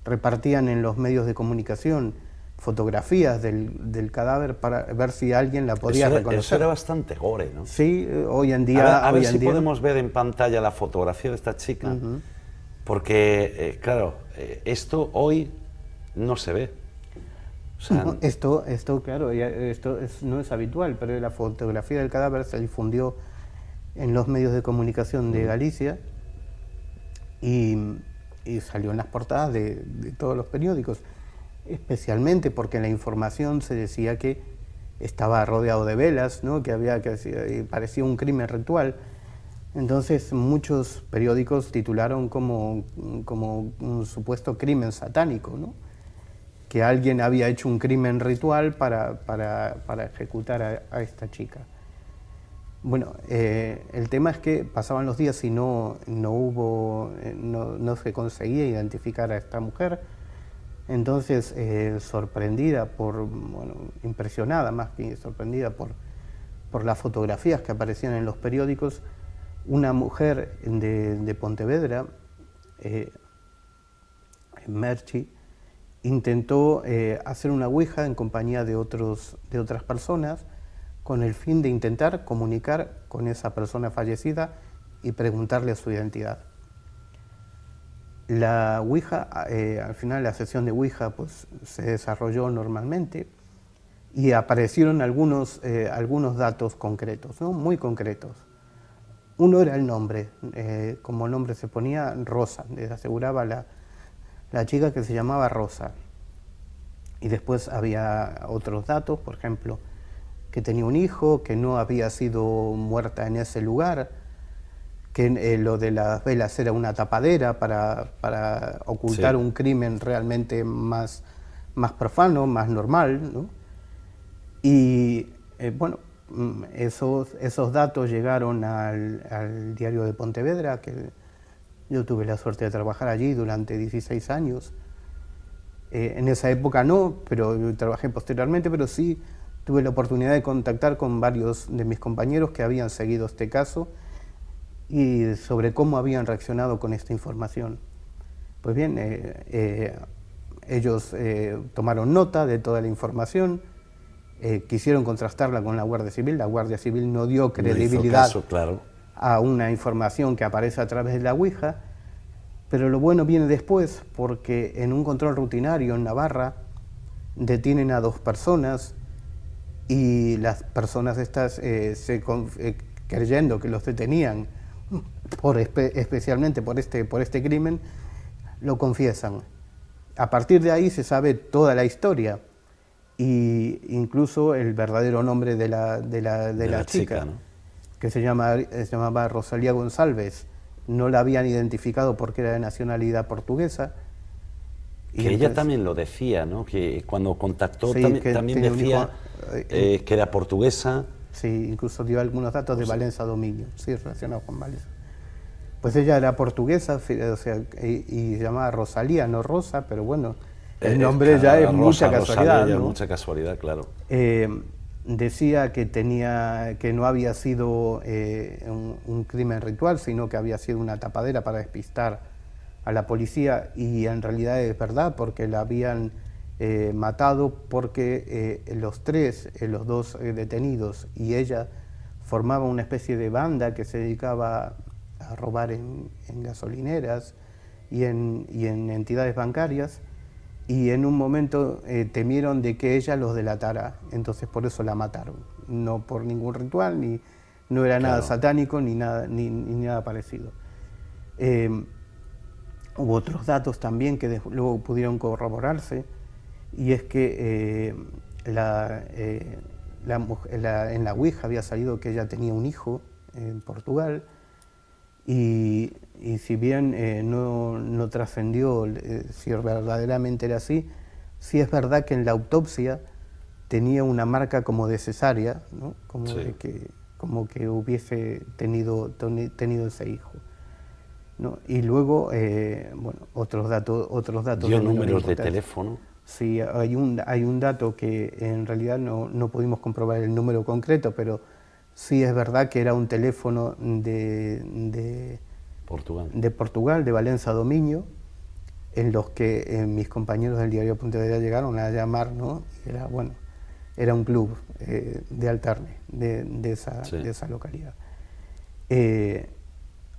Repartían en los medios de comunicación fotografías del cadáver para ver si alguien la podía reconocer. Eso era bastante gore, ¿no? Sí, hoy en día... A ver si podemos ver en pantalla la fotografía de esta chica, porque, claro, esto hoy no se ve. O sea, no, esto claro, no es habitual, pero la fotografía del cadáver se difundió en los medios de comunicación de Galicia y salió en las portadas de todos los periódicos, especialmente porque en la información se decía que estaba rodeado de velas, ¿no? que parecía un crimen ritual. Entonces muchos periódicos titularon como un supuesto crimen satánico, ¿no? Que alguien había hecho un crimen ritual para ejecutar a esta chica. Bueno, el tema es que pasaban los días y no se conseguía identificar a esta mujer. Entonces, sorprendida impresionada más que sorprendida por las fotografías que aparecían en los periódicos, una mujer de Pontevedra, Merchi, intentó hacer una ouija en compañía de otras personas, con el fin de intentar comunicar con esa persona fallecida y preguntarle su identidad. La ouija, al final la sesión de ouija pues, se desarrolló normalmente y aparecieron algunos datos concretos, ¿no? Muy concretos. Uno era el nombre, como nombre se ponía Rosa, les aseguraba la chica que se llamaba Rosa. Y después había otros datos, por ejemplo, que tenía un hijo, que no había sido muerta en ese lugar, que lo de las velas era una tapadera para ocultar un crimen realmente más profano, más normal, ¿no? Y bueno, esos datos llegaron al diario de Pontevedra, que yo tuve la suerte de trabajar allí durante 16 años. En esa época no, pero yo trabajé posteriormente, pero sí tuve la oportunidad de contactar con varios de mis compañeros que habían seguido este caso y sobre cómo habían reaccionado con esta información. Pues bien, ellos tomaron nota de toda la información, quisieron contrastarla con la Guardia Civil no dio credibilidad a una información que aparece a través de la ouija, pero lo bueno viene después, porque en un control rutinario en Navarra detienen a 2 personas y las personas estas, creyendo que los detenían especialmente por este crimen, lo confiesan. A partir de ahí se sabe toda la historia e incluso el verdadero nombre de la chica, ¿no? Que se llamaba Rosalía González. No la habían identificado porque era de nacionalidad portuguesa. Y que ella también lo decía, ¿no? Que cuando contactó también decía que era portuguesa. Sí, incluso dio algunos datos de Valença Dominio, sí, relacionados con Valença. Pues ella era portuguesa, o sea, y se llamaba Rosalía, no Rosa, pero bueno, el nombre ya es mucha casualidad, Rosalía, ¿no? Mucha casualidad, claro. Decía que no había sido un crimen ritual, sino que había sido una tapadera para despistar a la policía, y en realidad es verdad, porque la habían matado porque los 2 detenidos y ella formaban una especie de banda que se dedicaba a robar en gasolineras y en entidades bancarias, y en un momento temieron de que ella los delatara, entonces por eso la mataron, no por ningún ritual, no era nada satánico ni nada parecido. Hubo otros datos también que luego pudieron corroborarse, y es que en la Ouija había salido que ella tenía un hijo en Portugal, y si bien no trascendió si verdaderamente era así, sí es verdad que en la autopsia tenía una marca como de cesárea, ¿no? Como que hubiese tenido ese hijo, ¿no? Y luego, bueno, otros datos. ¿Dio números de teléfono? Sí, hay un dato que en realidad no pudimos comprobar el número concreto, pero sí es verdad que era un teléfono de Portugal, de Valença do Minho, en los que mis compañeros del diario Pontevedra llegaron a llamar, ¿no? Era un club de alterne de esa localidad.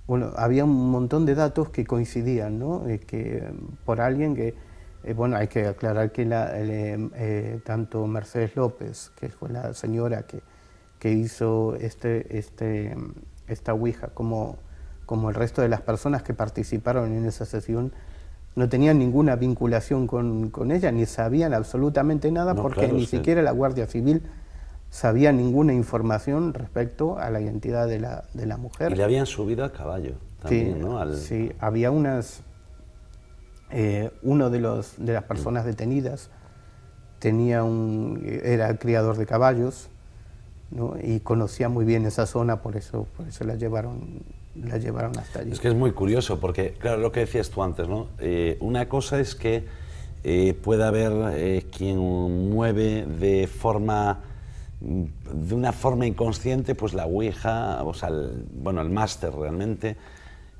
Bueno, había un montón de datos que coincidían, ¿no? Que por alguien que, bueno, hay que aclarar que tanto Mercedes López, que fue la señora que hizo esta Ouija, como el resto de las personas que participaron en esa sesión, no tenían ninguna vinculación con ella, ni sabían absolutamente nada, porque ni siquiera la Guardia Civil sabía ninguna información respecto a la identidad de la mujer. Y le habían subido a caballo también, sí, ¿no? Sí, había uno de las personas detenidas era criador de caballos, ¿no? Y conocía muy bien esa zona, por eso la llevaron hasta allí. Es que es muy curioso, porque, claro, lo que decías tú antes, ¿no? Una cosa es que pueda haber quien mueve de una forma inconsciente, pues la Ouija, o sea, el máster realmente.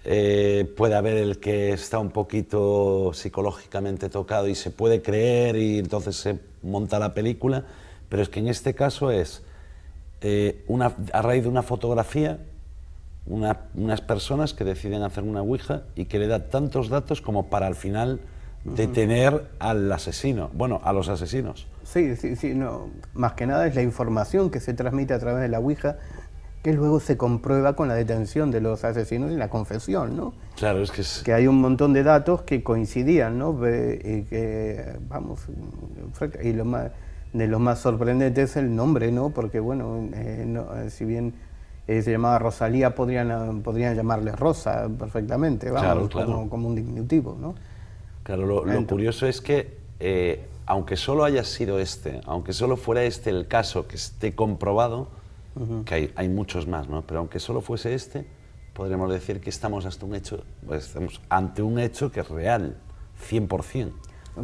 Puede haber el que está un poquito psicológicamente tocado y se puede creer, y entonces se monta la película, pero es que en este caso es a raíz de una fotografía, unas personas que deciden hacer una Ouija y que le da tantos datos como para al final detener al asesino, bueno, a los asesinos. Sí, no, más que nada es la información que se transmite a través de la Ouija, que luego se comprueba con la detención de los asesinos y la confesión, ¿no? Claro, es que hay un montón de datos que coincidían, ¿no? Y de lo más sorprendente es el nombre, ¿no? Porque, bueno, si bien se llamaba Rosalía, podrían llamarle Rosa perfectamente, vamos, claro. Como un diminutivo, ¿no? Claro, lo curioso es que, aunque solo haya sido aunque solo fuera el caso que esté comprobado, que hay muchos más, ¿no? Pero aunque solo fuese podremos decir que estamos ante un hecho que es real, 100%.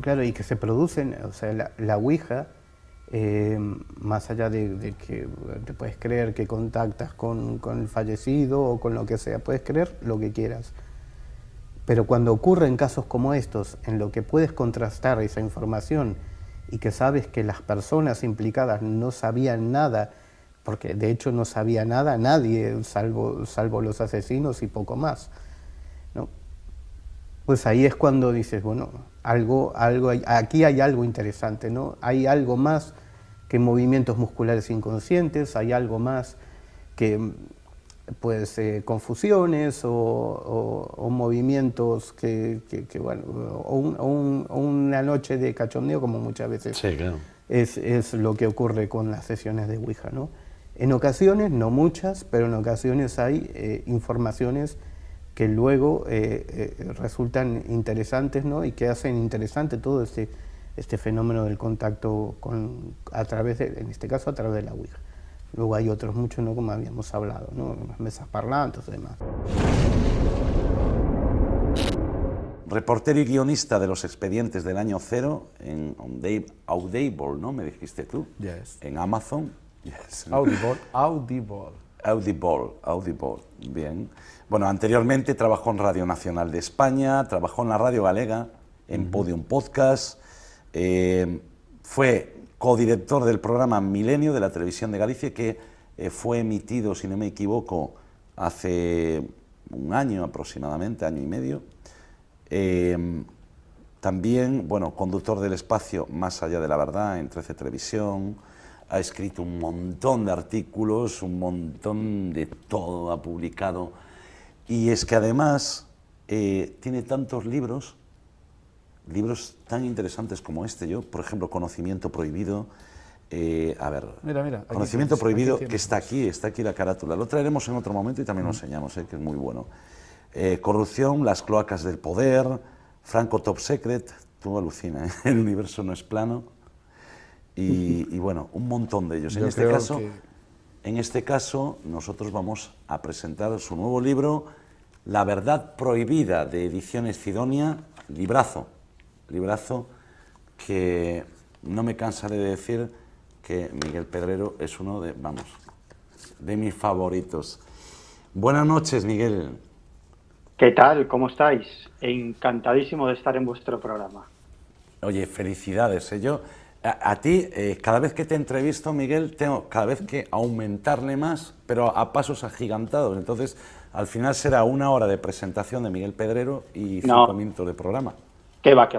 Claro, y que se producen, o sea, la Ouija, más allá de que te puedes creer que contactas con el fallecido o con lo que sea, puedes creer lo que quieras. Pero cuando ocurren casos como estos, en lo que puedes contrastar esa información y que sabes que las personas implicadas no sabían nada, porque de hecho no sabía nada nadie, salvo los asesinos y poco más, ¿no? Pues ahí es cuando dices, bueno, aquí hay algo interesante, ¿no? Hay algo más que movimientos musculares inconscientes, hay algo más que, pues, confusiones o movimientos bueno, o una noche de cachondeo, como muchas veces es lo que ocurre con las sesiones de Ouija, ¿no? En ocasiones, no muchas, pero en ocasiones hay informaciones que luego resultan interesantes, ¿no? Y que hacen interesante todo este fenómeno del contacto en este caso a través de la Ouija. Luego hay otros muchos, ¿no? Como habíamos hablado, ¿no? Las mesas parlantes y demás. Reportero y guionista de Los Expedientes del Año Cero en Audible, ¿no? Me dijiste tú. Yes. En Amazon. Yes. Audible. Bien. Bueno, anteriormente trabajó en Radio Nacional de España, trabajó en la Radio Galega, en Podium Podcast, fue codirector del programa Milenio de la Televisión de Galicia, que fue emitido, si no me equivoco, hace un año aproximadamente, año y medio. También, bueno, conductor del espacio Más Allá de la Verdad en 13 Televisión, ha escrito un montón de artículos, un montón de todo, ha publicado. Y es que además tiene tantos libros tan interesantes como yo, por ejemplo, Conocimiento Prohibido, A ver, mira, Conocimiento prohibido, que está aquí la carátula. Lo traeremos en otro momento y también lo enseñamos, que es muy bueno. Corrupción, las cloacas del poder, Franco Top Secret, tú alucina, el universo no es plano, y bueno, un montón de ellos. En este caso, nosotros vamos a presentar su nuevo libro, La verdad prohibida, de Ediciones Cidonia, librazo, que no me cansaré de decir que Miguel Pedrero es uno de mis favoritos. Buenas noches, Miguel. ¿Qué tal? ¿Cómo estáis? Encantadísimo de estar en vuestro programa. Oye, felicidades. Yo, a ti, cada vez que te entrevisto, Miguel, tengo cada vez que aumentarle más, pero a pasos agigantados. Entonces, al final será 1 hora de presentación de Miguel Pedrero y 5 minutos de programa. ¿Qué va?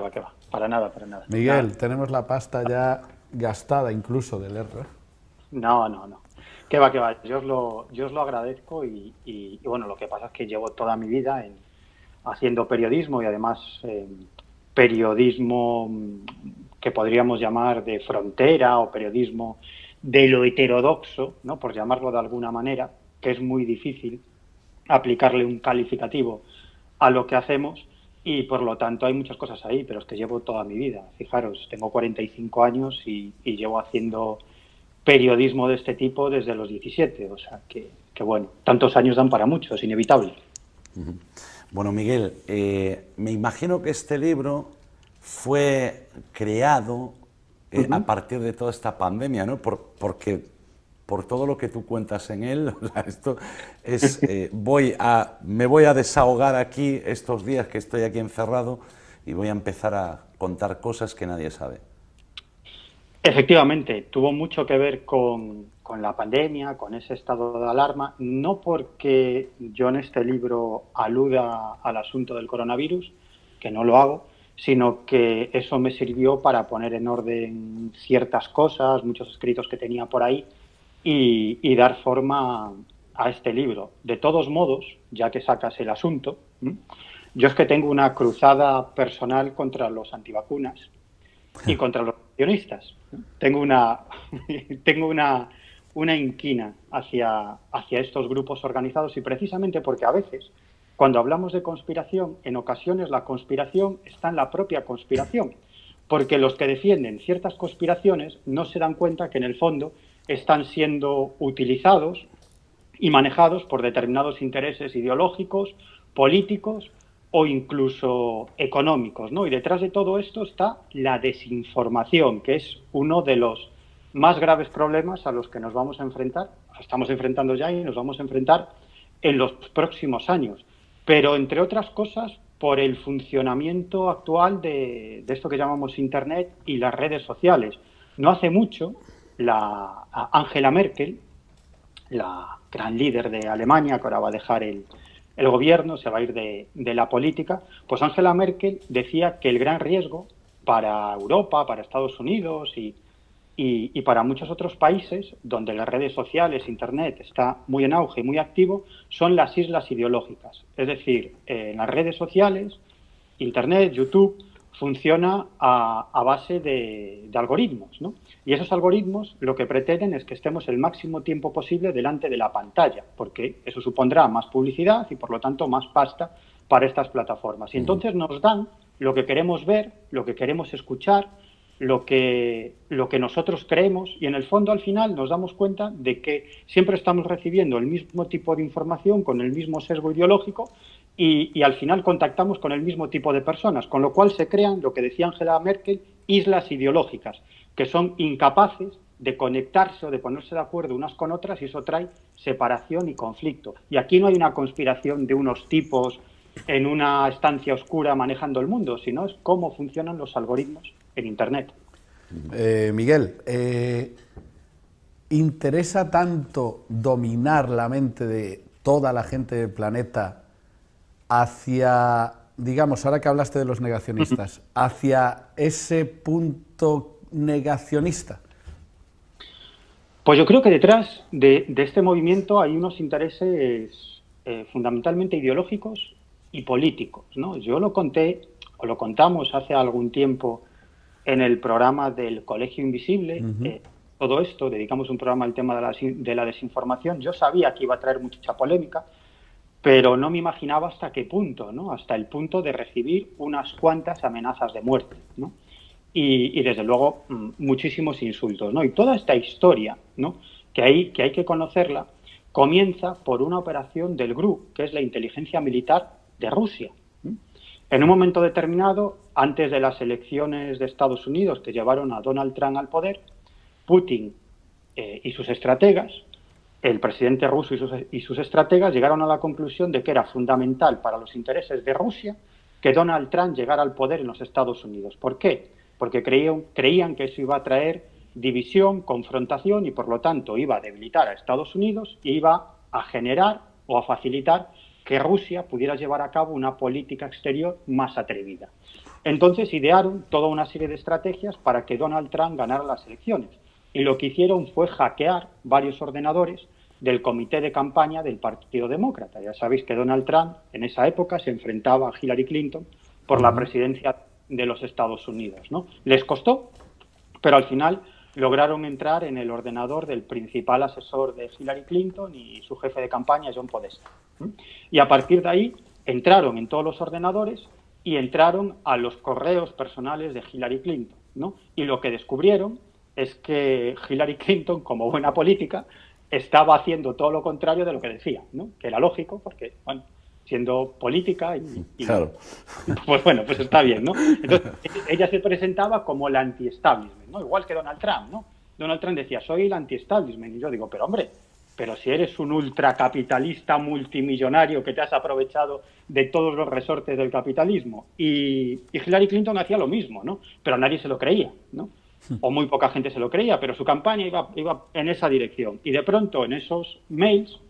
Para nada. Miguel, tenemos la pasta ya gastada incluso de leerlo. No. ¿Qué va? Yo os lo agradezco y bueno, lo que pasa es que llevo toda mi vida haciendo periodismo y además periodismo que podríamos llamar de frontera o periodismo de lo heterodoxo, ¿no? Por llamarlo de alguna manera, que es muy difícil aplicarle un calificativo a lo que hacemos. Y por lo tanto hay muchas cosas ahí, pero es que llevo toda mi vida. Fijaros, tengo 45 años y llevo haciendo periodismo de este tipo desde los 17. O sea que bueno, tantos años dan para mucho, es inevitable. Bueno, Miguel, me imagino que este libro fue creado a partir de toda esta pandemia, ¿no? Porque por todo lo que tú cuentas en él, o sea, esto es, me voy a desahogar aquí estos días que estoy aquí encerrado y voy a empezar a contar cosas que nadie sabe. Efectivamente, tuvo mucho que ver con la pandemia, con ese estado de alarma, no porque yo en este libro aluda al asunto del coronavirus, que no lo hago, sino que eso me sirvió para poner en orden ciertas cosas, muchos escritos que tenía por ahí, y dar forma a este libro. De todos modos, ya que sacas el asunto, yo es que tengo una cruzada personal contra los antivacunas y contra los negacionistas. Tengo una inquina hacia estos grupos organizados y precisamente porque a veces, cuando hablamos de conspiración, en ocasiones la conspiración está en la propia conspiración, porque los que defienden ciertas conspiraciones no se dan cuenta que en el fondo están siendo utilizados y manejados por determinados intereses ideológicos, políticos o incluso económicos, ¿no? Y detrás de todo esto está la desinformación, que es uno de los más graves problemas a los que nos vamos a enfrentar, estamos enfrentando ya y nos vamos a enfrentar en los próximos años. Pero, entre otras cosas, por el funcionamiento actual de esto que llamamos Internet y las redes sociales. No hace mucho, Angela Merkel, la gran líder de Alemania, que ahora va a dejar el gobierno, se va a ir de la política, pues Angela Merkel decía que el gran riesgo para Europa, para Estados Unidos y para muchos otros países donde las redes sociales, Internet está muy en auge y muy activo, son las islas ideológicas. Es decir, en las redes sociales, Internet, YouTube, funciona a base de algoritmos, ¿no? Y esos algoritmos lo que pretenden es que estemos el máximo tiempo posible delante de la pantalla, porque eso supondrá más publicidad y, por lo tanto, más pasta para estas plataformas. Y entonces nos dan lo que queremos ver, lo que queremos escuchar, lo que nosotros creemos, y en el fondo al final nos damos cuenta de que siempre estamos recibiendo el mismo tipo de información con el mismo sesgo ideológico y al final contactamos con el mismo tipo de personas, con lo cual se crean, lo que decía Angela Merkel, islas ideológicas, que son incapaces de conectarse o de ponerse de acuerdo unas con otras, y eso trae separación y conflicto. Y aquí no hay una conspiración de unos tipos en una estancia oscura manejando el mundo, sino es cómo funcionan los algoritmos en Internet. Miguel, ¿interesa tanto dominar la mente de toda la gente del planeta hacia, digamos, ahora que hablaste de los negacionistas, hacia ese punto negacionista? Pues yo creo que detrás de este movimiento hay unos intereses fundamentalmente ideológicos y políticos, ¿no? Yo lo conté, o lo contamos hace algún tiempo en el programa del Colegio Invisible. todo esto, dedicamos un programa al tema de la desinformación. Yo sabía que iba a traer mucha polémica, pero no me imaginaba hasta qué punto, ¿no? Hasta el punto de recibir unas cuantas amenazas de muerte, ¿no? Y desde luego muchísimos insultos, ¿no? Y toda esta historia, ¿no?, que hay que conocerla, comienza por una operación del GRU, que es la inteligencia militar de Rusia. En un momento determinado, antes de las elecciones de Estados Unidos que llevaron a Donald Trump al poder, Putin y sus estrategas, el presidente ruso y sus estrategas llegaron a la conclusión de que era fundamental para los intereses de Rusia que Donald Trump llegara al poder en los Estados Unidos. ¿Por qué? Porque creían que eso iba a traer división, confrontación y, por lo tanto, iba a debilitar a Estados Unidos y iba a generar o a facilitar que Rusia pudiera llevar a cabo una política exterior más atrevida. Entonces idearon toda una serie de estrategias para que Donald Trump ganara las elecciones. Y lo que hicieron fue hackear varios ordenadores del comité de campaña del Partido Demócrata. Ya sabéis que Donald Trump en esa época se enfrentaba a Hillary Clinton por la presidencia de los Estados Unidos, ¿no? Les costó, pero al final lograron entrar en el ordenador del principal asesor de Hillary Clinton y su jefe de campaña, John Podesta. Y a partir de ahí entraron en todos los ordenadores y entraron a los correos personales de Hillary Clinton, ¿no? Y lo que descubrieron es que Hillary Clinton, como buena política, estaba haciendo todo lo contrario de lo que decía, ¿no? Que era lógico, porque, bueno, siendo política y claro. Pues bueno, pues está bien, ¿no? Entonces, ella se presentaba como la anti-establishment, ¿no? Igual que Donald Trump, ¿no? Donald Trump decía, soy el anti-establishment, y yo digo, pero hombre, pero si eres un ultracapitalista multimillonario que te has aprovechado de todos los resortes del capitalismo. Y Hillary Clinton hacía lo mismo, ¿no? Pero nadie se lo creía, ¿no? O muy poca gente se lo creía, pero su campaña iba en esa dirección. Y de pronto, en esos mails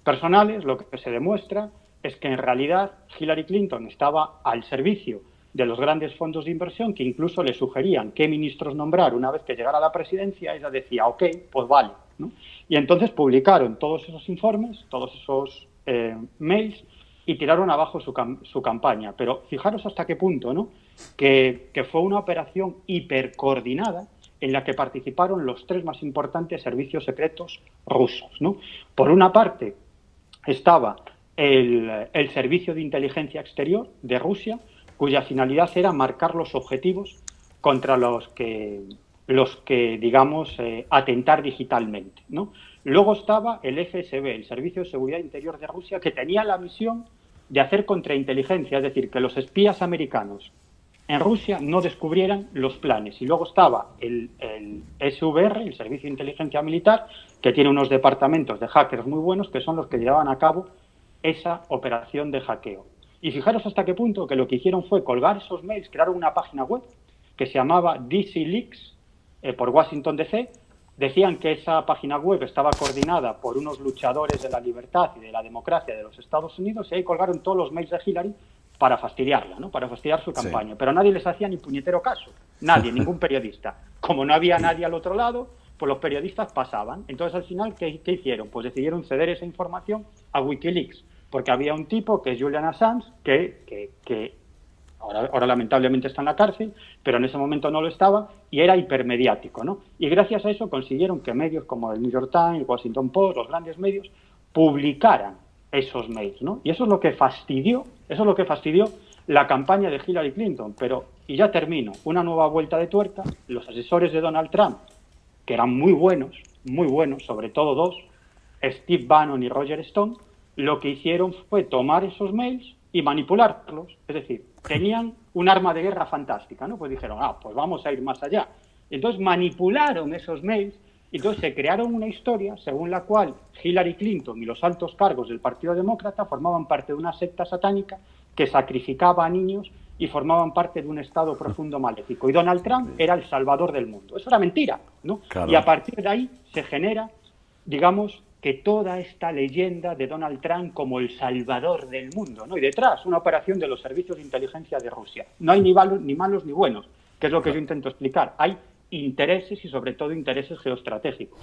personales, lo que se demuestra es que en realidad Hillary Clinton estaba al servicio de los grandes fondos de inversión que incluso le sugerían qué ministros nombrar una vez que llegara a la presidencia. Ella decía, ok, pues vale, ¿no? Y entonces publicaron todos esos informes, todos esos mails y tiraron abajo su campaña. Pero fijaros hasta qué punto, ¿no? Que fue una operación hipercoordinada en la que participaron los tres más importantes servicios secretos rusos, ¿no? Por una parte estaba el Servicio de Inteligencia Exterior de Rusia, cuya finalidad era marcar los objetivos contra los que digamos, atentar digitalmente, ¿no? Luego estaba el FSB, el Servicio de Seguridad Interior de Rusia, que tenía la misión de hacer contrainteligencia, es decir, que los espías americanos en Rusia no descubrieran los planes. Y luego estaba el SVR, el Servicio de Inteligencia Militar, que tiene unos departamentos de hackers muy buenos, que son los que llevaban a cabo esa operación de hackeo. Y fijaros hasta qué punto que lo que hicieron fue colgar esos mails, crearon una página web que se llamaba DC Leaks por Washington DC. Decían que esa página web estaba coordinada por unos luchadores de la libertad y de la democracia de los Estados Unidos, y ahí colgaron todos los mails de Hillary para fastidiarla, ¿no? Para fastidiar su campaña. Sí. Pero nadie les hacía ni puñetero caso. Nadie, ningún periodista. Como no había nadie al otro lado, pues los periodistas pasaban. Entonces, al final, ¿qué hicieron? Pues decidieron ceder esa información a Wikileaks, porque había un tipo que es Julian Assange, que ahora lamentablemente está en la cárcel, pero en ese momento no lo estaba, y era hipermediático, ¿no? Y gracias a eso consiguieron que medios como el New York Times, el Washington Post, los grandes medios, publicaran esos mails, ¿no? Y eso es lo que fastidió la campaña de Hillary Clinton. Pero, y ya termino, una nueva vuelta de tuerca, los asesores de Donald Trump, que eran muy buenos, sobre todo dos, Steve Bannon y Roger Stone, lo que hicieron fue tomar esos mails y manipularlos. Es decir, tenían un arma de guerra fantástica, ¿no? Pues dijeron, pues vamos a ir más allá. Entonces manipularon esos mails, y entonces se crearon una historia según la cual Hillary Clinton y los altos cargos del Partido Demócrata formaban parte de una secta satánica que sacrificaba a niños y formaban parte de un estado profundo maléfico. Y Donald Trump era el salvador del mundo. Eso era mentira, ¿no? Claro. Y a partir de ahí se genera, digamos, que toda esta leyenda de Donald Trump como el salvador del mundo, ¿no? Y detrás, una operación de los servicios de inteligencia de Rusia. No hay ni malos ni buenos, que es lo que yo intento explicar. Hay intereses y sobre todo intereses geoestratégicos.